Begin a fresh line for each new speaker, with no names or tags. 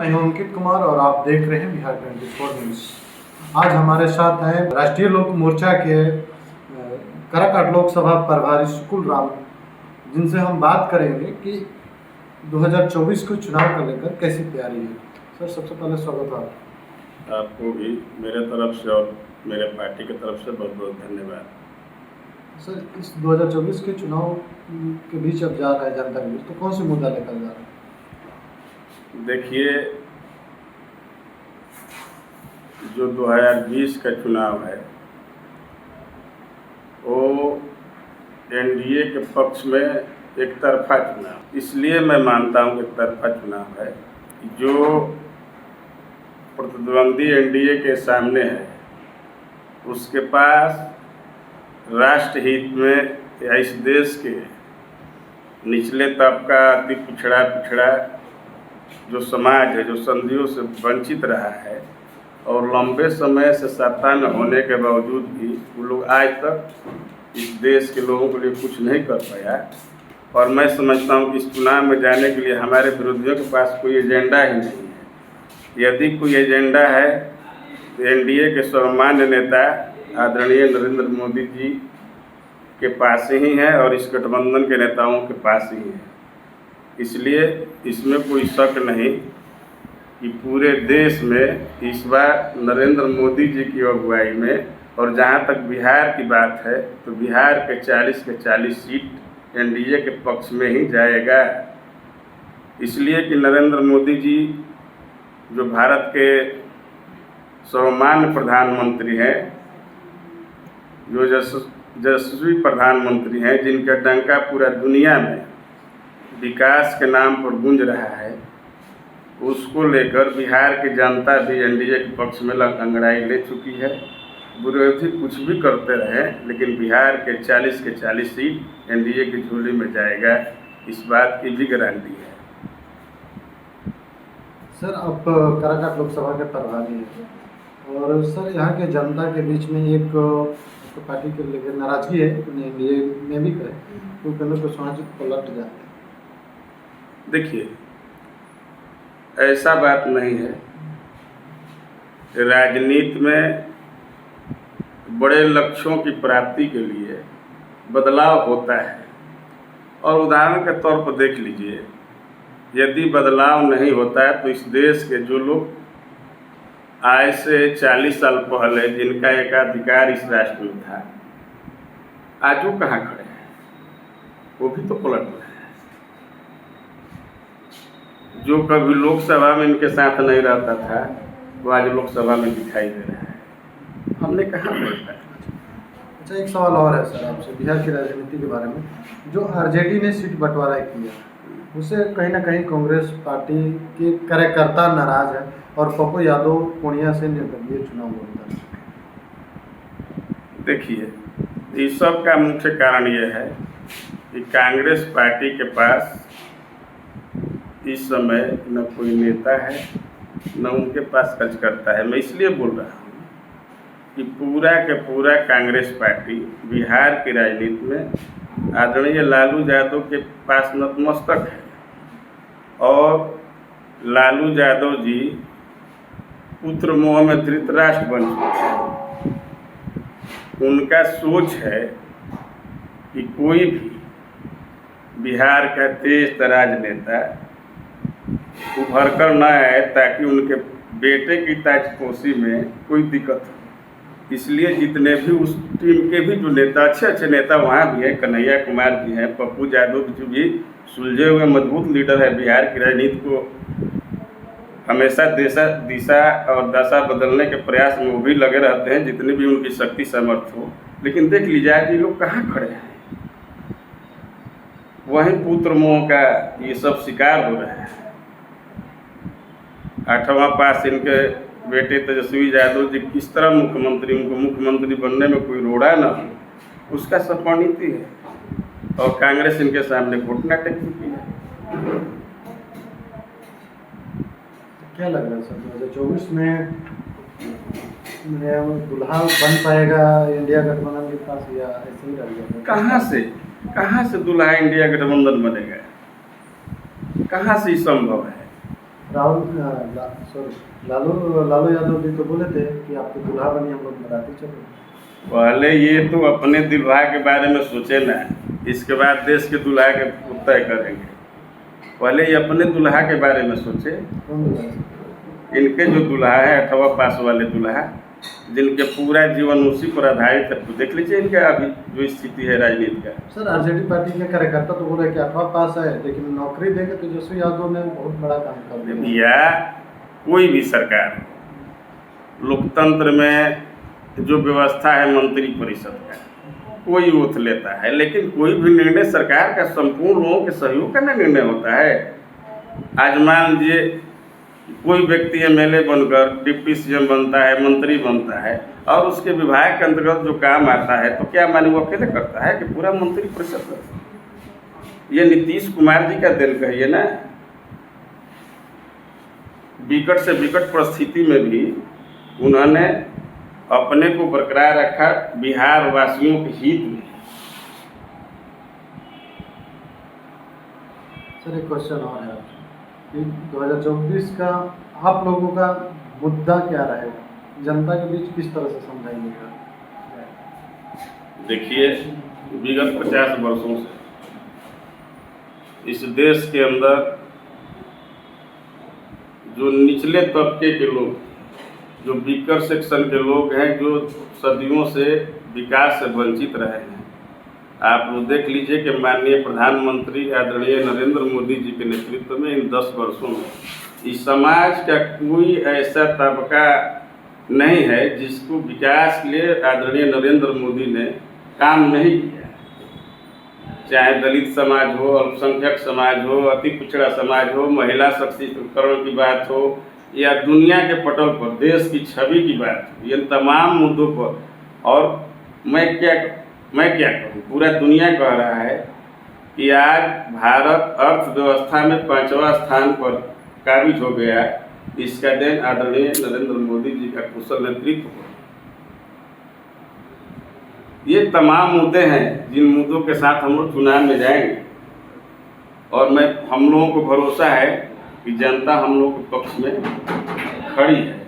मैं हूं अंकित कुमार और आप देख रहे हैं बिहार 24 न्यूज़। आज हमारे साथ हैं राष्ट्रीय लोक मोर्चा के काराकाट लोकसभा प्रभारी सुकुल राम, जिनसे हम बात करेंगे कि 2024 के चुनाव को लेकर कैसी तैयारी है। सर, सबसे पहले स्वागत है
आपको भी मेरे तरफ से और मेरे पार्टी की तरफ से बहुत बहुत धन्यवाद।
सर, इस 2024 के चुनाव के बीच अब जा रहा है जनता के बीच, तो कौन सी मुद्दा लेकर जा रहा है?
देखिए, जो 2020 का चुनाव है वो एनडीए के पक्ष में एक तरफा चुनाव, इसलिए मैं मानता हूँ कि एक तरफा चुनाव है। जो प्रतिद्वंदी एनडीए के सामने है उसके पास राष्ट्रहित में या इस देश के निचले तबका, अति पिछड़ा जो समाज है, जो सदियों से वंचित रहा है और लंबे समय से सत्ता में होने के बावजूद भी वो लोग आज तक इस देश के लोगों के लिए कुछ नहीं कर पाया। और मैं समझता हूँ कि इस चुनाव में जाने के लिए हमारे विरोधियों के पास कोई एजेंडा ही नहीं है। यदि कोई एजेंडा है तो एनडीए के सर्वमान्य नेता आदरणीय नरेंद्र मोदी जी के पास ही है और इस गठबंधन के नेताओं के पास ही है। इसलिए इसमें कोई शक नहीं कि पूरे देश में इस बार नरेंद्र मोदी जी की अगुवाई में, और जहां तक बिहार की बात है तो बिहार के 40 के 40 सीट एनडीए के पक्ष में ही जाएगा। इसलिए कि नरेंद्र मोदी जी जो भारत के सर्वमान्य प्रधानमंत्री हैं, जो यशस्वी प्रधानमंत्री हैं, जिनका डंका पूरा दुनिया में विकास के नाम पर गूंज रहा है, उसको लेकर बिहार की जनता भी एनडीए के पक्ष में अंगड़ाई ले चुकी है। विरोधी कुछ भी करते रहे लेकिन बिहार के 40 के 40 सीट एनडीए की झोली में जाएगा, इस बात की भी गारंटी है।
सर, आप काराकाट लोकसभा के प्रभारी हैं और सर यहाँ के जनता के बीच में एक पार्टी के लेकर नाराजगी है, एनडीए में भी करें तो कहने को सामाजिक पलट जाते हैं।
देखिए, ऐसा बात नहीं है। राजनीति में बड़े लक्ष्यों की प्राप्ति के लिए बदलाव होता है और उदाहरण के तौर पर देख लीजिए, यदि बदलाव नहीं होता है तो इस देश के जो लोग आज से 40 साल पहले जिनका एकाधिकार इस राष्ट्र में था, आज वो कहाँ खड़े हैं? वो भी तो पलट रहे हैं। जो कभी लोकसभा में इनके साथ नहीं रहता था वो आज लोकसभा में दिखाई दे रहा है। हमने कहाँ पलटा?
अच्छा, एक सवाल और है सर आपसे बिहार की राजनीति के बारे में। जो आरजेडी ने सीट बंटवारा किया उससे कहीं ना कहीं कांग्रेस पार्टी के कार्यकर्ता नाराज है और पप्पू यादव पूर्णिया से निर्दलीय चुनाव लड़ता है।
देखिए, इस सब का मुख्य कारण यह है कि कांग्रेस पार्टी के पास इस समय न कोई नेता है न उनके पास कार्यकर्ता है। मैं इसलिए बोल रहा हूँ कि पूरा के पूरा कांग्रेस पार्टी बिहार की राजनीति में आदरणीय लालू यादव के पास नतमस्तक है और लालू यादव जी पुत्र मोह में धृतराष्ट्र बन चुके हैं। उनका सोच है कि कोई भी बिहार का तेज तराज नेता उभर कर न आए ताकि उनके बेटे की ताजपोशी में कोई दिक्कत हो। इसलिए जितने भी उस टीम के भी जो नेता, अच्छे नेता वहाँ भी हैं, कन्हैया कुमार जी हैं, पप्पू यादव जी भी सुलझे हुए मजबूत लीडर है। बिहार की राजनीति को हमेशा दिशा और दशा बदलने के प्रयास में वो भी लगे रहते हैं, जितनी भी उनकी शक्ति सामर्थ्य हो। लेकिन देख लीजिए आज ये लोग कहाँ खड़े हैं? वहीं पुत्र मोह का ये सब शिकार हो रहे हैं। 8वां पास इनके बेटे तेजस्वी यादव जी किस तरह मुख्यमंत्री, उनको मुख्यमंत्री बनने में कोई रोड़ा ना हो, उसका सब परिणति है और कांग्रेस इनके सामने घुटना टेक चुकी है।
क्या लग रहा है सर 2024 में दुल्हा बन पाएगा इंडिया गठबंधन के पास या ऐसे ही रह जाएगा?
कहाँ से दुल्हा इंडिया गठबंधन बनेगा? कहाँ से संभव है?
लालू यादव जी तो बोले थे कि आपको दूल्हा बनी हम लोग मराठी चलो।
पहले ये तो अपने दुल्हा के बारे में सोचे ना, इसके बाद देश के दुल्हा के तय करेंगे। पहले ये अपने दुल्हा के बारे में सोचे।
कौन दूल्हा?
इनके जो दुल्हा है 8वां पास वाले दुल्हा, जिनके पूरा जीवन उसी पर आधारित है, तो देख लीजिए इनका अभी जो स्थिति है राजनीति का।
सर आरजेडी पार्टी के कार्यकर्ता तो बोले कि 8वां पास है, लेकिन नौकरी देके तेजस्वी यादव ने बहुत बड़ा काम कर दिया।
भैया कोई भी सरकार, लोकतंत्र में जो व्यवस्था है मंत्री परिषद का, कोई ओथ लेता है, लेकिन कोई भी निर्णय सरकार का संपूर्ण लोगों के सहयोग का निर्णय होता है। आज मान लीजिए कोई व्यक्ति एमएलए बनकर डिप्टी सीएम बनता है, मंत्री बनता है, और उसके विभाग के अंतर्गत जो काम आता है, तो क्या माने वो अकेले करता है कि पूरा मंत्री परिषद करता है? ये नीतीश कुमार जी का दिल कहिए ना। विकट से विकट परिस्थिति में भी उन्होंने अपने को बरकरार रखा बिहार वासियों के हित में।
सर एक क्वेश्चन और है आपसे कि 2024 का आप लोगों का मुद्दा क्या रहेगा, जनता के बीच किस तरह से समझाइएगा?
देखिए, विगत 50 वर्षों से इस देश के अंदर जो निचले तबके के लोग, जो वीकर सेक्शन के लोग हैं, जो सदियों से विकास से वंचित रहे हैं, आप देख लीजिए कि माननीय प्रधानमंत्री आदरणीय नरेंद्र मोदी जी के नेतृत्व में इन 10 वर्षों में इस समाज का कोई ऐसा तबका नहीं है जिसको विकास के लिए आदरणीय नरेंद्र मोदी ने काम नहीं किया। चाहे दलित समाज हो, अल्पसंख्यक समाज हो, अति पिछड़ा समाज हो, महिला सशक्तिकरण की बात हो, या दुनिया के पटल पर देश की छवि की बात हो, ये तमाम मुद्दों पर। और मैं क्या कहूँ, पूरा दुनिया कह रहा है कि आज भारत अर्थव्यवस्था में 5वां स्थान पर काबिज हो गया। इसका देन आदरणीय नरेंद्र मोदी जी का कुशल नेतृत्व हो। ये तमाम मुद्दे हैं जिन मुद्दों के साथ हम लोग चुनाव में जाएंगे, और हम लोगों को भरोसा है कि जनता हम लोग के पक्ष में खड़ी है।